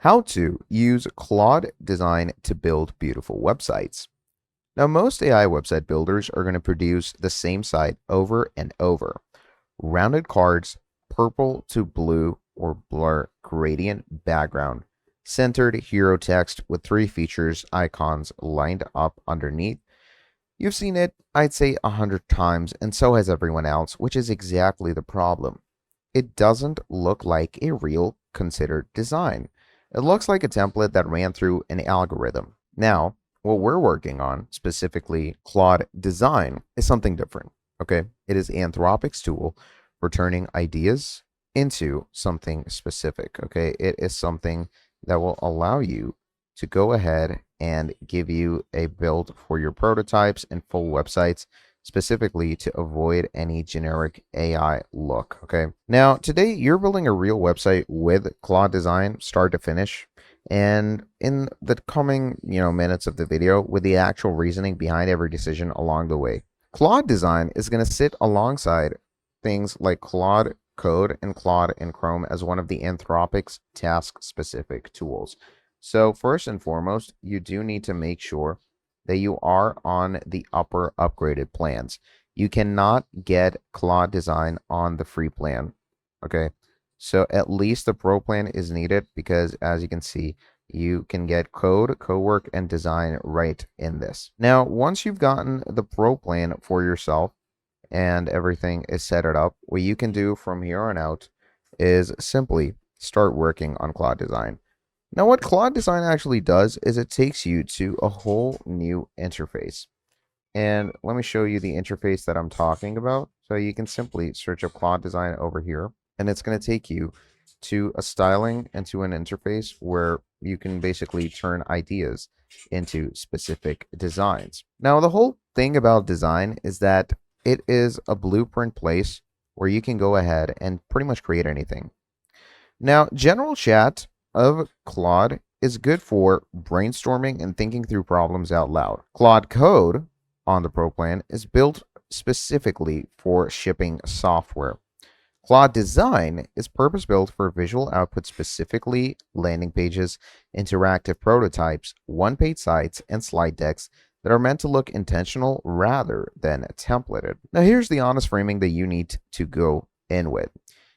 How to use Claude Design to build beautiful websites. Now, most AI website builders are going to produce the same site over and over. Rounded cards, purple to blue or blur gradient background, centered hero text with three features icons lined up underneath. You've seen it, I'd say 100 times, and so has everyone else, which is exactly the problem. It doesn't look like a real considered design. It looks like a template that ran through an algorithm. Now, what we're working on, specifically Claude Design, is something different. Okay, it is Anthropic's tool for turning ideas into something specific. Okay, it is something that will allow you to go ahead and give you a build for your prototypes and full websites, specifically to avoid any generic AI look. Okay. Now, today you're building a real website with Claude Design, start to finish. And in the coming, minutes of the video, with the actual reasoning behind every decision along the way. Claude Design is going to sit alongside things like Claude Code and Claude in Chrome as one of the Anthropic's task-specific tools. So first and foremost, you do need to make sure that you are on the upper upgraded plans. You cannot get Claude Design on the free plan. Okay. So at least the pro plan is needed because as you can see, you can get code, cowork, and design right in this. Now, once you've gotten the pro plan for yourself and everything is set it up, what you can do from here on out is simply start working on Claude Design. Now, what Claude Design actually does is it takes you to a whole new interface. And let me show you the interface that I'm talking about. So you can simply search up Claude Design over here, and it's going to take you to a styling and to an interface where you can basically turn ideas into specific designs. Now, the whole thing about design is that it is a blueprint place where you can go ahead and pretty much create anything. Now, general chat of Claude is good for brainstorming and thinking through problems out loud. Claude Code on the Pro plan is built specifically for shipping software. Claude Design is purpose-built for visual output, specifically landing pages, interactive prototypes, one-page sites, and slide decks that are meant to look intentional rather than templated. Now, here's the honest framing that you need to go in with.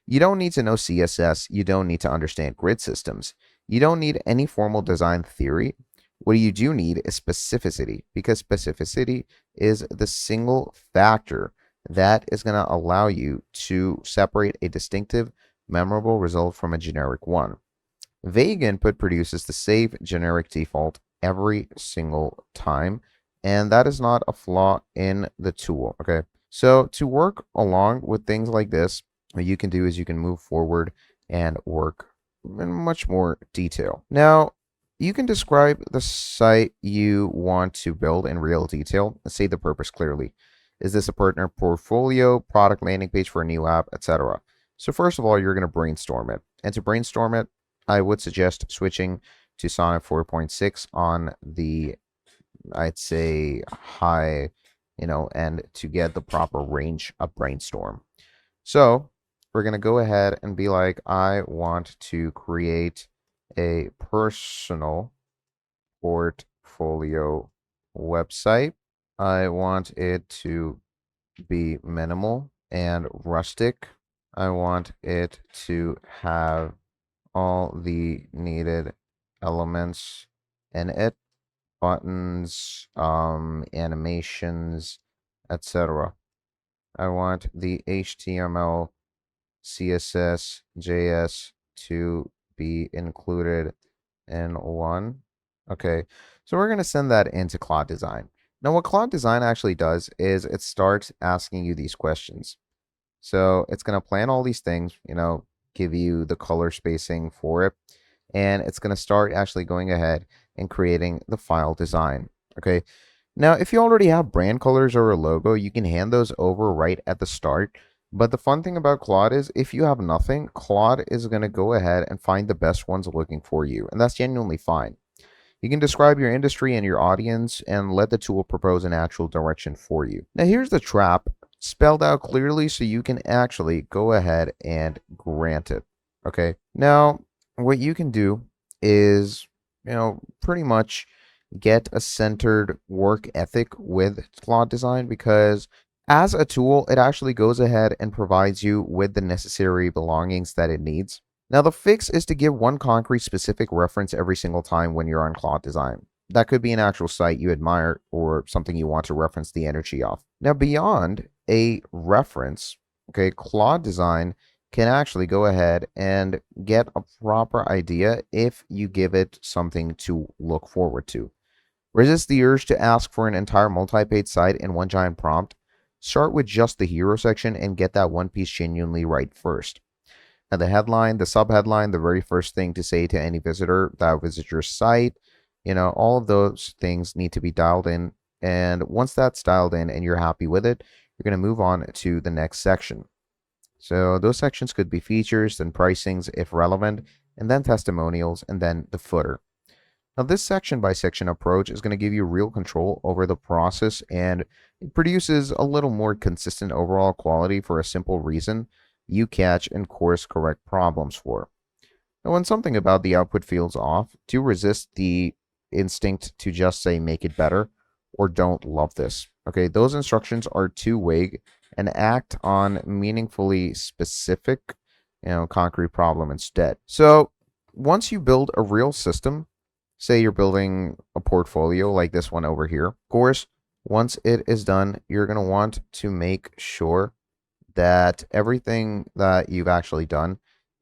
You don't need to know CSS. You don't need to understand grid systems. You don't need any formal design theory. What you do need is specificity, because specificity is the single factor that is going to allow you to separate a distinctive, memorable result from a generic one. Vague input produces the same generic default every single time, and that is not a flaw in the tool. Okay, so to work along with things like this, what you can do is you can move forward and work in much more detail. Now, you can describe the site you want to build in real detail and say the purpose clearly. Is this a partner portfolio, product landing page for a new app, etc.? So first of all, you're going to brainstorm it. And to brainstorm it, I would suggest switching to Sonnet 4.6 on the, I'd say, high, and to get the proper range of brainstorm. So we're going to go ahead and be like, I want to create a personal portfolio website. I want it to be minimal and rustic. I want it to have all the needed elements in it, buttons, animations, etc. I want the HTML, CSS, JS to be included in one. Okay, so we're going to send that into Claude Design. Now, what Claude Design actually does is it starts asking you these questions. So it's going to plan all these things, give you the color spacing for it, and it's going to start actually going ahead and creating the file design. Okay, now if you already have brand colors or a logo, you can hand those over right at the start. But the fun thing about Claude is if you have nothing, Claude is going to go ahead and find the best ones looking for you, and that's genuinely fine. You can describe your industry and your audience and let the tool propose an actual direction for you. Now, here's the trap spelled out clearly so you can actually go ahead and grant it. Okay. Now, what you can do is, pretty much get a centered work ethic with Claude Design, because as a tool, it actually goes ahead and provides you with the necessary belongings that it needs. Now, the fix is to give one concrete specific reference every single time when you're on Claude Design. That could be an actual site you admire or something you want to reference the energy of. Now, beyond a reference, okay, Claude Design can actually go ahead and get a proper idea if you give it something to look forward to. Resist the urge to ask for an entire multi-page site in one giant prompt. Start with just the hero section and get that one piece genuinely right first. Now, the headline, the subheadline, the very first thing to say to any visitor that visits your site, all of those things need to be dialed in. And once that's dialed in and you're happy with it, you're going to move on to the next section. So those sections could be features, then pricings if relevant, and then testimonials, and then the footer. Now, this section by section approach is going to give you real control over the process, and it produces a little more consistent overall quality for a simple reason: you catch and course correct problems for. Now, when something about the output feels off, do resist the instinct to just say make it better or don't love this. Okay, those instructions are too vague and act on meaningfully specific, concrete problem instead. So once you build a real system, say you're building a portfolio like this one over here, of course, once it is done, you're going to want to make sure that everything that you've actually done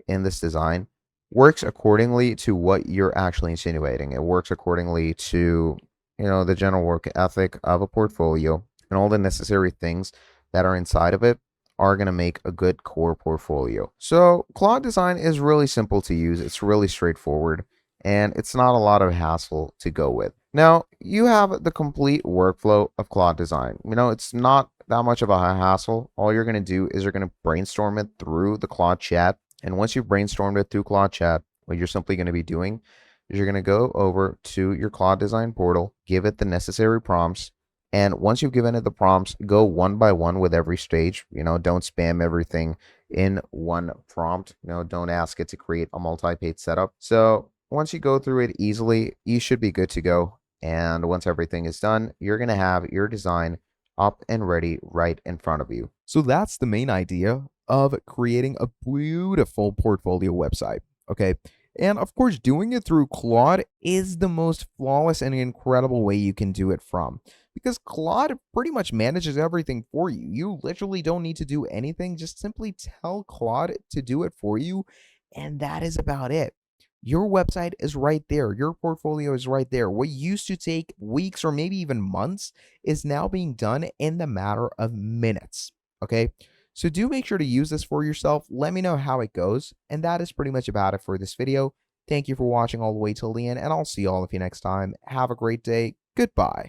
in this design works accordingly to what you're actually insinuating. It works accordingly to, the general work ethic of a portfolio, and all the necessary things that are inside of it are going to make a good core portfolio. So Claude Design is really simple to use. It's really straightforward, and it's not a lot of hassle to go with. Now, you have the complete workflow of Claude Design. It's not that much of a hassle. All you're going to do is you're going to brainstorm it through the Claude chat. And once you've brainstormed it through Claude chat, what you're simply going to be doing is you're going to go over to your Claude Design portal, give it the necessary prompts. And once you've given it the prompts, go one by one with every stage. Don't spam everything in one prompt. Don't ask it to create a multi-page setup. So once you go through it easily, you should be good to go. And once everything is done, you're going to have your design up and ready right in front of you. So that's the main idea of creating a beautiful portfolio website. Okay. And of course, doing it through Claude is the most flawless and incredible way you can do it from, because Claude pretty much manages everything for you. You literally don't need to do anything. Just simply tell Claude to do it for you. And that is about it. Your website is right there. Your portfolio is right there. What used to take weeks or maybe even months is now being done in the matter of minutes. Okay. So do make sure to use this for yourself. Let me know how it goes. And that is pretty much about it for this video. Thank you for watching all the way till the end, and I'll see all of you next time. Have a great day. Goodbye.